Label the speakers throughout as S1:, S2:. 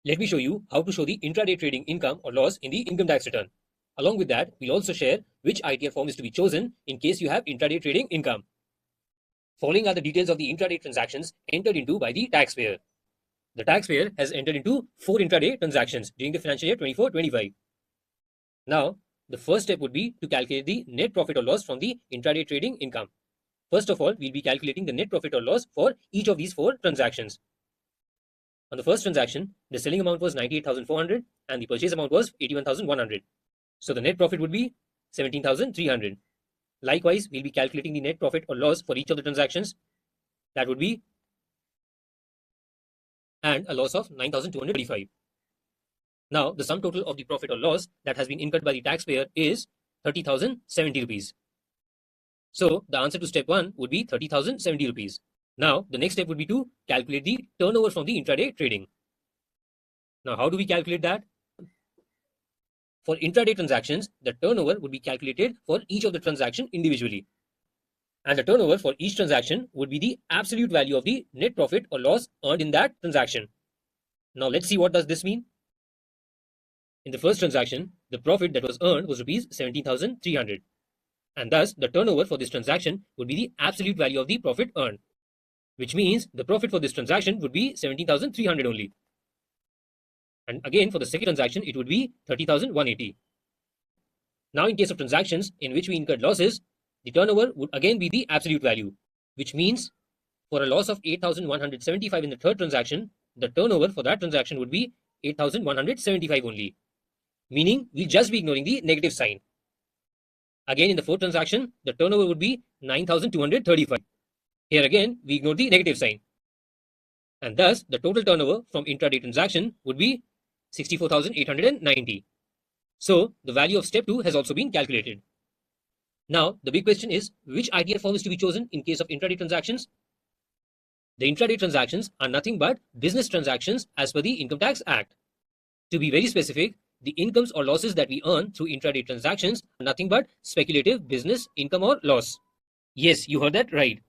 S1: Let me show you how to show the intraday trading income or loss in the income tax return. Along with that, we'll also share which ITR form is to be chosen in case you have intraday trading income. Following are the details of the intraday transactions entered into by the taxpayer. The taxpayer has entered into 4 intraday transactions during the financial year 24-25. Now, the first step would be to calculate the net profit or loss from the intraday trading income. First of all, we'll be calculating the net profit or loss for each of these 4 transactions. On the first transaction, the selling amount was 98,400 and the purchase amount was 81,100. So the net profit would be 17,300. Likewise, we'll be calculating the net profit or loss for each of the transactions. That would be and a loss of 9,235. Now, the sum total of the profit or loss that has been incurred by the taxpayer is 30,070 rupees. So the answer to step 1 would be 30,070 rupees. Now, the next step would be to calculate the turnover from the intraday trading. Now, how do we calculate that? For intraday transactions, the turnover would be calculated for each of the transaction individually. And the turnover for each transaction would be the absolute value of the net profit or loss earned in that transaction. Now, let's see what does this mean. In the first transaction, the profit that was earned was rupees 17,300. And thus, the turnover for this transaction would be the absolute value of the profit earned, which means the profit for this transaction would be 17,300 only. And again, for the second transaction, it would be 30,180. Now, in case of transactions in which we incurred losses, the turnover would again be the absolute value, which means for a loss of 8,175 in the third transaction, the turnover for that transaction would be 8,175 only, meaning we'll just be ignoring the negative sign. Again, in the fourth transaction, the turnover would be 9,235. Here again, we ignore the negative sign. And thus, the total turnover from intraday transaction would be 64,890. So, the value of step 2 has also been calculated. Now, the big question is, which ITR form is to be chosen in case of intraday transactions? The intraday transactions are nothing but business transactions as per the Income Tax Act. To be very specific, the incomes or losses that we earn through intraday transactions are nothing but speculative business income or loss. Yes, you heard that right.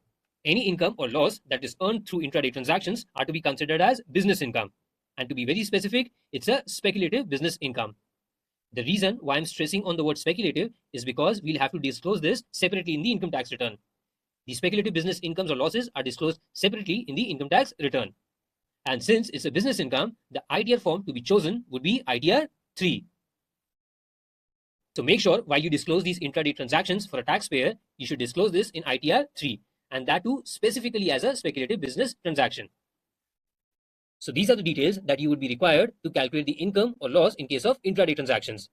S1: Any income or loss that is earned through intraday transactions are to be considered as business income. And to be very specific, it's a speculative business income. The reason why I'm stressing on the word speculative is because we'll have to disclose this separately in the income tax return. The speculative business incomes or losses are disclosed separately in the income tax return. And since it's a business income, the ITR form to be chosen would be ITR 3. So make sure while you disclose these intraday transactions for a taxpayer, you should disclose this in ITR 3. And that too specifically as a speculative business transaction. So these are the details that you would be required to calculate the income or loss in case of intraday transactions.